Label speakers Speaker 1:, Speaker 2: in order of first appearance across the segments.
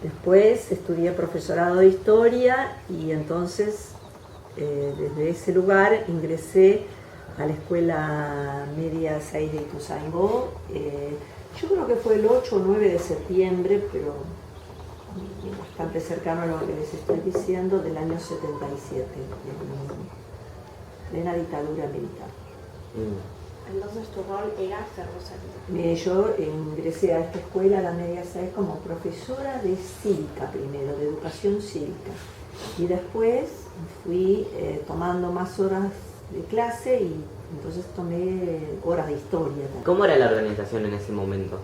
Speaker 1: Después estudié profesorado de historia y entonces desde ese lugar ingresé a la Escuela Media 6 de Ituzaingó. Yo creo que fue el 8 o 9 de septiembre, pero bastante cercano a lo que les estoy diciendo, del año 77, en plena dictadura militar.
Speaker 2: Entonces tu rol era ser docente.
Speaker 1: Yo ingresé a esta escuela, a la Media 6, como profesora de cívica primero, de educación cívica. Y después fui tomando más horas de clase y entonces tomé horas de historia también.
Speaker 3: ¿Cómo era la organización en ese momento?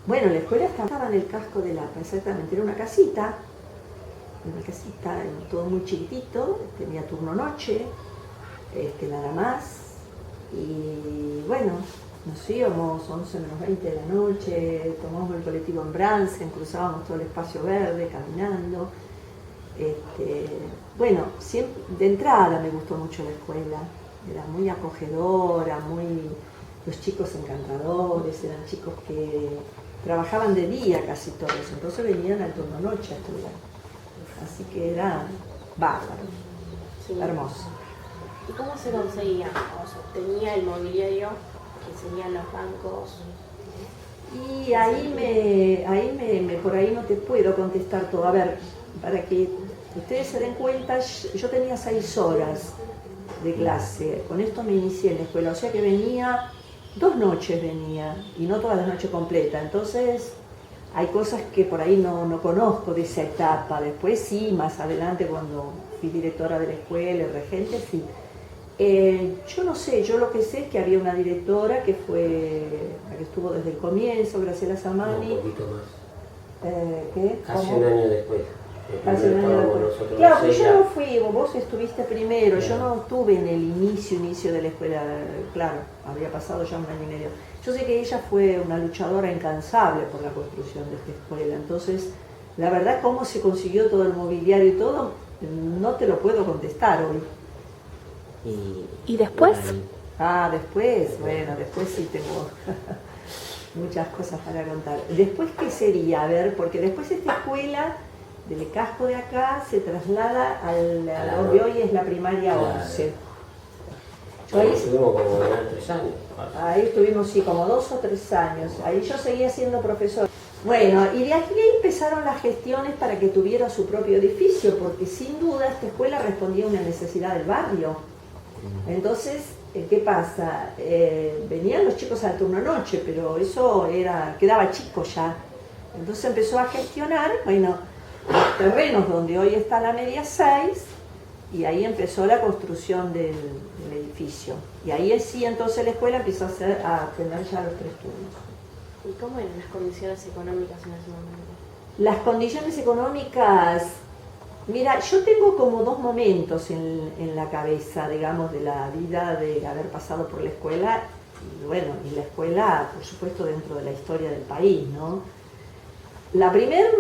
Speaker 1: Bueno, la escuela estaba en el casco de Lapa, exactamente, era una casita, todo muy chiquitito, tenía turno noche, nada más. Y bueno, nos íbamos 11 menos 20 de la noche, tomábamos el colectivo en Bransen, cruzábamos todo el espacio verde caminando. Bueno, siempre, de entrada me gustó mucho la escuela, era muy acogedora, los chicos encantadores, eran chicos que trabajaban de día casi todos, entonces venían al turno noche a estudiar. Así que era bárbaro, sí, hermoso.
Speaker 2: ¿Y cómo se conseguía? ¿O se obtenía el mobiliario que serían los bancos?
Speaker 1: Y por ahí no te puedo contestar todo. A ver, para que ustedes se den cuenta, yo tenía 6 horas de clase. Con esto me inicié en la escuela, o sea que venía 2 noches y no todas las noches completas. Entonces hay cosas que por ahí no conozco de esa etapa. Después sí, más adelante cuando fui directora de la escuela, regente, sí. Yo no sé, yo lo que sé es que había una directora que fue la que estuvo desde el comienzo, Graciela Zamani.
Speaker 4: Un poquito más.
Speaker 1: ¿Qué?
Speaker 4: Casi un año después.
Speaker 1: Casi un año después. Claro, pues yo no fui, vos estuviste primero, yo no estuve en el inicio de la escuela, claro, había pasado ya un año y medio. Yo sé que ella fue una luchadora incansable por la construcción de esta escuela, entonces, la verdad, cómo se consiguió todo el mobiliario y todo, no te lo puedo contestar hoy.
Speaker 5: ¿Y después?
Speaker 1: Después sí tengo muchas cosas para contar. ¿Después qué sería? A ver, porque después esta escuela del casco de acá se traslada a donde hoy es la primaria 11.
Speaker 4: Ahí estuvimos como 3 años.
Speaker 1: Ahí estuvimos, sí, como 2 o 3 años. Ahí yo seguía siendo profesora. Bueno, y de aquí empezaron las gestiones para que tuviera su propio edificio, porque sin duda esta escuela respondía a una necesidad del barrio. Entonces, ¿qué pasa? Venían los chicos al turno noche, pero eso quedaba chico ya. Entonces empezó a gestionar, bueno, los terrenos donde hoy está la Media 6, y ahí empezó la construcción del edificio. Y ahí sí, entonces la escuela empezó a tener ya los 3 turnos.
Speaker 2: ¿Y cómo eran las condiciones económicas en ese momento?
Speaker 1: Las condiciones económicas, mira, yo tengo como 2 momentos en la cabeza, digamos, de la vida de haber pasado por la escuela, y bueno, y la escuela, por supuesto, dentro de la historia del país, ¿no? La primera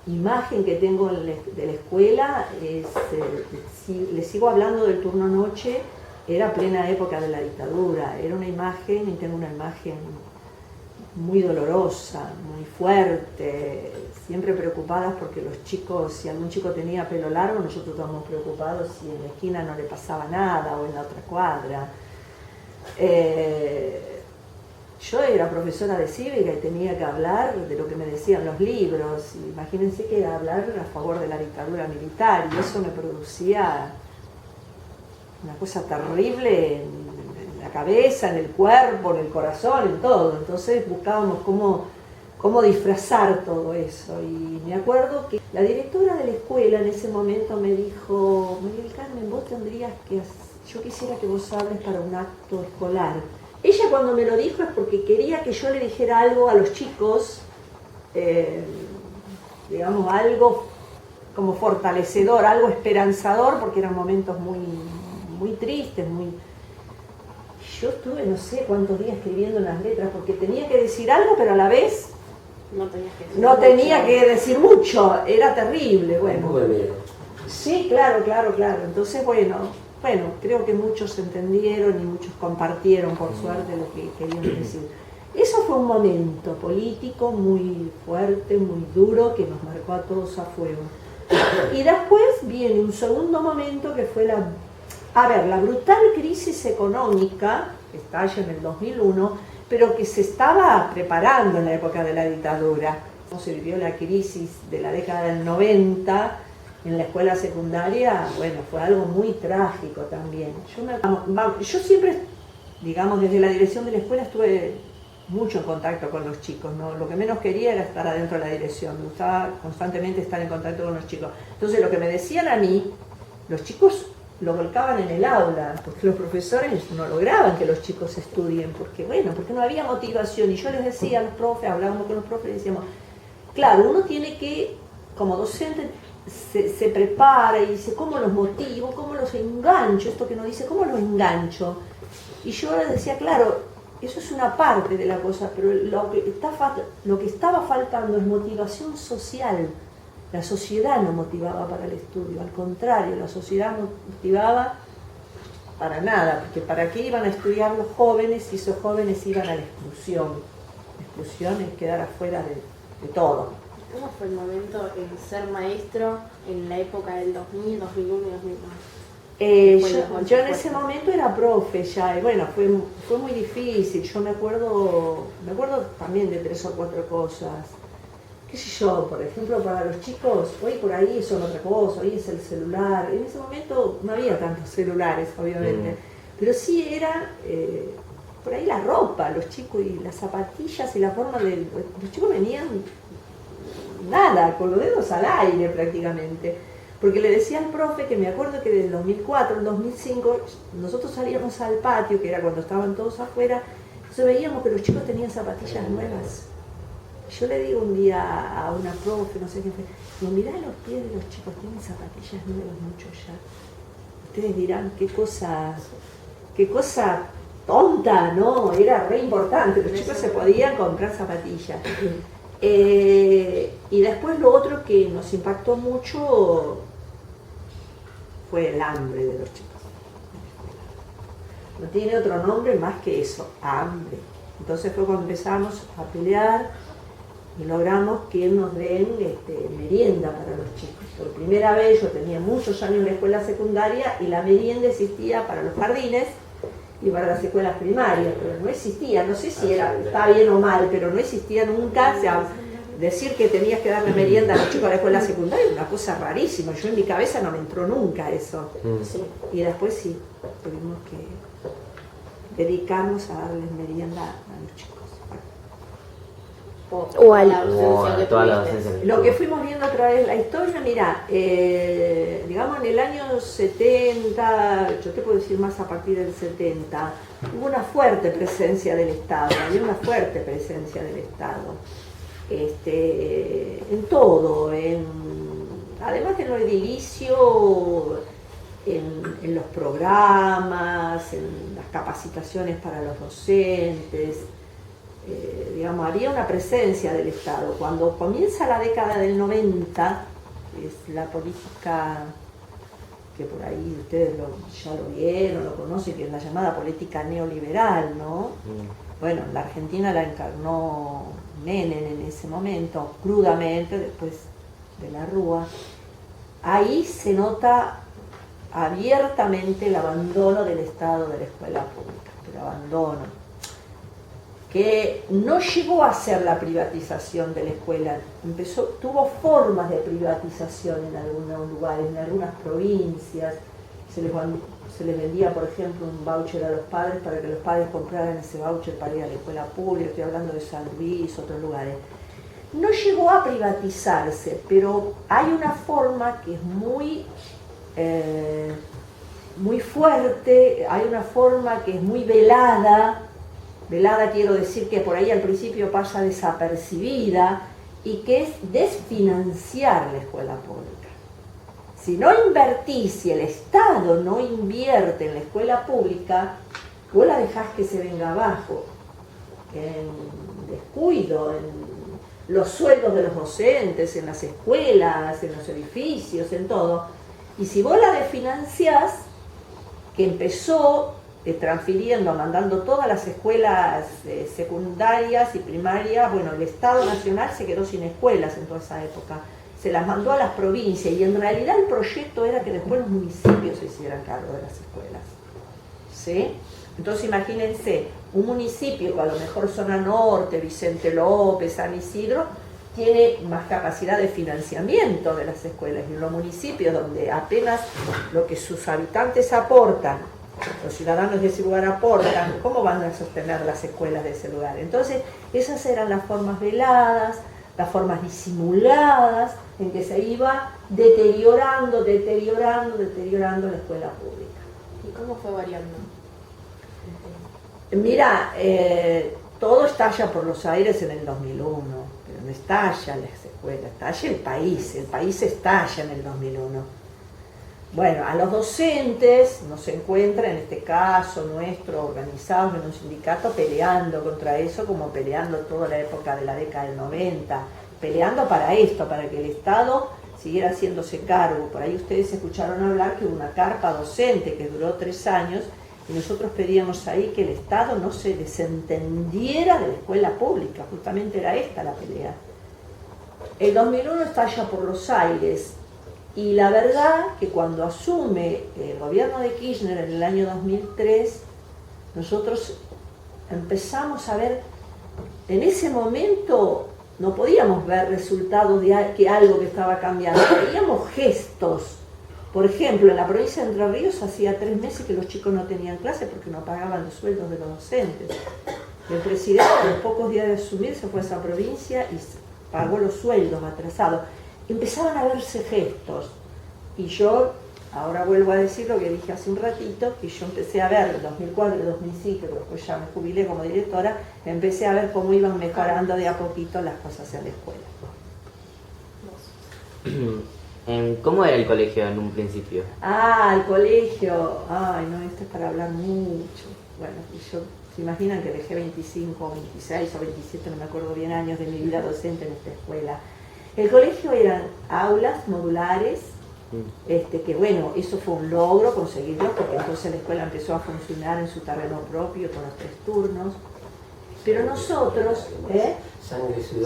Speaker 1: imagen que tengo de la escuela es, les sigo hablando del turno noche, era plena época de la dictadura, era una imagen, y tengo una imagen muy dolorosa, muy fuerte, siempre preocupadas porque los chicos, si algún chico tenía pelo largo, nosotros estábamos preocupados si en la esquina no le pasaba nada o en la otra cuadra. Yo era profesora de cívica y tenía que hablar de lo que me decían los libros. Imagínense que era hablar a favor de la dictadura militar y eso me producía una cosa terrible en la cabeza, en el cuerpo, en el corazón, en todo. Entonces buscábamos cómo disfrazar todo eso. Y me acuerdo que la directora de la escuela en ese momento me dijo: María del Carmen, vos tendrías que, yo quisiera que vos hables para un acto escolar. Ella cuando me lo dijo es porque quería que yo le dijera algo a los chicos, digamos, algo como fortalecedor, algo esperanzador, porque eran momentos muy tristes, Yo estuve no sé cuántos días escribiendo unas letras, porque tenía que decir algo, pero a la vez no tenía que decir mucho, era terrible, bueno.
Speaker 4: Un poco de miedo.
Speaker 1: Sí, claro. Entonces, bueno, creo que muchos entendieron y muchos compartieron, por suerte, lo que querían decir. Eso fue un momento político muy fuerte, muy duro, que nos marcó a todos a fuego. Y después viene un segundo momento que fue la brutal crisis económica, que estalla en el 2001, pero que se estaba preparando en la época de la dictadura. Se vivió la crisis de la década del 90 en la escuela secundaria, bueno, fue algo muy trágico también. Yo siempre, digamos, desde la dirección de la escuela estuve mucho en contacto con los chicos, ¿no? Lo que menos quería era estar adentro de la dirección, me gustaba constantemente estar en contacto con los chicos. Entonces lo que me decían a mí, los chicos lo volcaban en el aula, porque los profesores no lograban que los chicos estudien, porque no había motivación. Y yo les decía a los profes, hablábamos con los profes y decíamos, claro, uno tiene que, como docente, se prepara y dice, ¿cómo los motivo? ¿Cómo los engancho? Esto que nos dice, ¿cómo los engancho? Y yo les decía, claro, eso es una parte de la cosa, pero lo que estaba faltando es motivación social. La sociedad no motivaba para el estudio, al contrario, la sociedad no motivaba para nada, porque ¿para qué iban a estudiar los jóvenes si esos jóvenes iban a la exclusión? La exclusión es quedar afuera de todo.
Speaker 2: ¿Cómo fue el momento en ser maestro en la época del 2000, 2001 y 2002?
Speaker 1: Yo en ese momento era profe ya, y bueno, fue muy difícil. Yo me acuerdo también de 3 o 4 cosas. Qué sé yo, por ejemplo, para los chicos, hoy por ahí son otra cosa, hoy es el celular. En ese momento no había tantos celulares, obviamente, pero sí era por ahí la ropa, los chicos, y las zapatillas y la forma de... Los chicos venían nada, con los dedos al aire prácticamente. Porque le decía al profe que me acuerdo que desde el 2004, el 2005, nosotros salíamos al patio, que era cuando estaban todos afuera, entonces veíamos que los chicos tenían zapatillas nuevas. Yo le digo un día a una profe, no sé qué fue, digo, mirá los pies de los chicos, tienen zapatillas nuevas muchos ya. Ustedes dirán, qué cosa tonta, ¿no? Era re importante, los chicos se podían comprar zapatillas. Y después lo otro que nos impactó mucho fue el hambre de los chicos. No tiene otro nombre más que eso, hambre. Entonces fue cuando empezamos a pelear y logramos que nos den merienda para los chicos. Por primera vez, yo tenía muchos años en la escuela secundaria y la merienda existía para los jardines y para las escuelas primarias, pero no existía, no sé si está bien o mal, pero no existía nunca. O sea, decir que tenías que darle merienda a los chicos de la escuela secundaria es una cosa rarísima. Yo en mi cabeza no me entró nunca eso. Y después sí, tuvimos que dedicarnos a darles merienda a los chicos.
Speaker 5: O a la
Speaker 3: toda la docencia.
Speaker 1: Lo que fuimos viendo a través de la historia, mira, digamos en el año 70, yo te puedo decir más a partir del 70, hubo una fuerte presencia del Estado, había una fuerte presencia del Estado. En todo, además de lo edilicio, en los programas, en las capacitaciones para los docentes, digamos, había una presencia del Estado. Cuando comienza la década del 90, es la política que por ahí ustedes ya lo vieron, lo conocen, que es la llamada política neoliberal, ¿no? Bueno, la Argentina la encarnó Menem en ese momento, crudamente, después de la Rúa. Ahí se nota abiertamente el abandono del Estado de la escuela pública, el abandono, que no llegó a ser la privatización de la escuela, tuvo formas de privatización en algunos lugares, en algunas provincias. Se les vendía, por ejemplo, un voucher a los padres para que los padres compraran ese voucher para ir a la escuela pública. Estoy hablando de San Luis, otros lugares. No llegó a privatizarse, pero hay una forma que es muy fuerte, hay una forma que es muy velada. Velada quiero decir que por ahí al principio pasa desapercibida, y que es desfinanciar la escuela pública. Si no invertís, si el Estado no invierte en la escuela pública, vos la dejás que se venga abajo, en descuido, en los sueldos de los docentes, en las escuelas, en los edificios, en todo. Y si vos la desfinanciás, que empezó transfiriendo, mandando todas las escuelas secundarias y primarias. Bueno, el Estado Nacional se quedó sin escuelas en toda esa época, se las mandó a las provincias, y en realidad el proyecto era que después los municipios se hicieran cargo de las escuelas, ¿sí? Entonces imagínense, un municipio, a lo mejor Zona Norte, Vicente López, San Isidro, tiene más capacidad de financiamiento de las escuelas, y en los municipios donde apenas lo que sus habitantes aportan, los ciudadanos de ese lugar aportan, ¿cómo van a sostener las escuelas de ese lugar? Entonces, esas eran las formas veladas, las formas disimuladas, en que se iba deteriorando la escuela pública.
Speaker 2: ¿Y cómo fue variando?
Speaker 1: Mira, todo estalla por los aires en el 2001, pero no estalla las escuelas, estalla el país estalla en el 2001. Bueno, a los docentes nos encuentra, en este caso nuestro, organizados en un sindicato, peleando contra eso, como peleando toda la época de la década del 90, peleando para esto, para que el Estado siguiera haciéndose cargo. Por ahí ustedes escucharon hablar que hubo una carpa docente que duró 3 años, y nosotros pedíamos ahí que el Estado no se desentendiera de la escuela pública, justamente era esta la pelea. El 2001 estalla por los aires, y la verdad que cuando asume el gobierno de Kirchner en el año 2003, nosotros empezamos a ver, en ese momento no podíamos ver resultados de que algo que estaba cambiando, veíamos gestos. Por ejemplo, en la provincia de Entre Ríos hacía 3 meses que los chicos no tenían clase porque no pagaban los sueldos de los docentes. El presidente, a los pocos días de asumir, se fue a esa provincia y pagó los sueldos atrasados. Empezaban a verse gestos, y yo, ahora vuelvo a decir lo que dije hace un ratito, que yo empecé a ver en 2004 y 2005, pero después ya me jubilé como directora, empecé a ver cómo iban mejorando de a poquito las cosas en la escuela.
Speaker 3: ¿Cómo era el colegio en un principio?
Speaker 1: El colegio, esto es para hablar mucho. Bueno, yo, se imaginan que dejé 25, 26 o 27, no me acuerdo bien, años de mi vida docente en esta escuela. El colegio eran aulas modulares, que bueno, eso fue un logro conseguirlo, porque entonces la escuela empezó a funcionar en su terreno propio con los 3 turnos. Pero nosotros,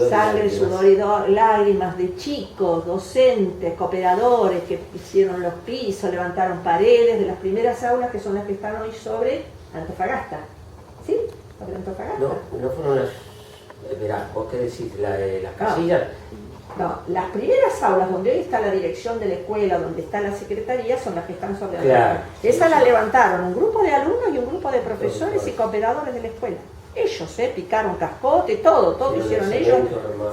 Speaker 1: sangre, sudor y lágrimas de chicos, docentes, cooperadores que hicieron los pisos, levantaron paredes de las primeras aulas, que son las que están hoy sobre Antofagasta. ¿Sí? ¿Sobre Antofagasta?
Speaker 4: No fueron las... Mirá, ¿vos qué decís? ¿Las casillas?
Speaker 1: No, las primeras aulas donde hoy está la dirección de la escuela, donde está la secretaría, son las que están sobre Antofagasta. Esas las levantaron un grupo de alumnos y un grupo de profesores y cooperadores de la escuela. Ellos, picaron cascote, todo hicieron ellos,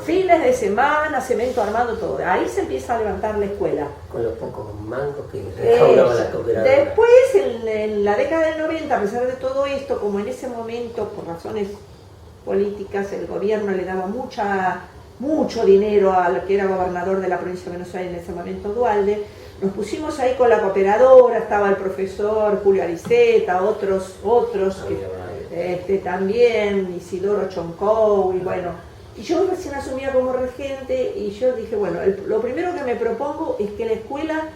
Speaker 1: fines de semana, cemento armado, todo. Ahí se empieza a levantar la escuela.
Speaker 4: Con los pocos mangos que recaudaban las cooperadoras.
Speaker 1: Después, en la década del 90, a pesar de todo esto, como en ese momento, por razones políticas, el gobierno le daba mucho dinero al que era gobernador de la provincia de Buenos Aires en ese momento, Duhalde, nos pusimos ahí con la cooperadora, estaba el profesor Julio Ariceta, otros que, también, Isidoro Choncou, y bueno, y yo recién asumía como regente, y yo dije, bueno, lo primero que me propongo es que la escuela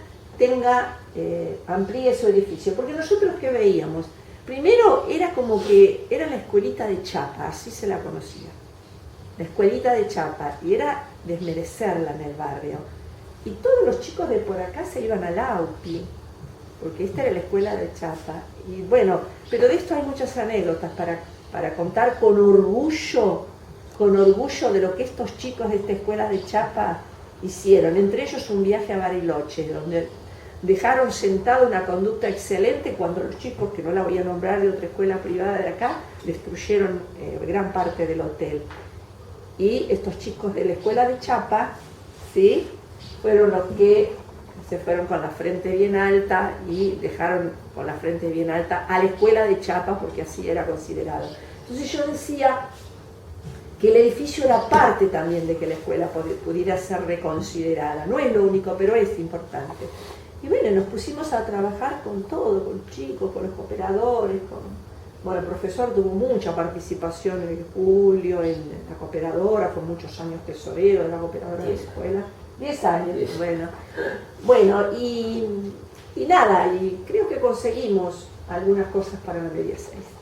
Speaker 1: amplíe su edificio, porque nosotros ¿qué veíamos? Primero era como que era la escuelita de Chapa, así se la conocía, la escuelita de Chapa, y era desmerecerla en el barrio. Y todos los chicos de por acá se iban al AUPI, porque esta era la escuela de Chapa. Y bueno, pero de esto hay muchas anécdotas para contar con orgullo de lo que estos chicos de esta escuela de Chapa hicieron. Entre ellos un viaje a Bariloche, donde dejaron sentada una conducta excelente cuando los chicos, que no la voy a nombrar, de otra escuela privada de acá, destruyeron gran parte del hotel. Y estos chicos de la escuela de Chapa, ¿sí?, fueron los que se fueron con la frente bien alta y dejaron con la frente bien alta a la escuela de Chapa, porque así era considerado. Entonces yo decía que el edificio era parte también de que la escuela pudiera ser reconsiderada. No es lo único, pero es importante. Y bueno, nos pusimos a trabajar con todo, con chicos, con los cooperadores, bueno, el profesor tuvo mucha participación en Julio, en la cooperadora, fue muchos años tesorero de la cooperadora de la escuela. 10 años, bueno, y nada, y creo que conseguimos algunas cosas para la media 6.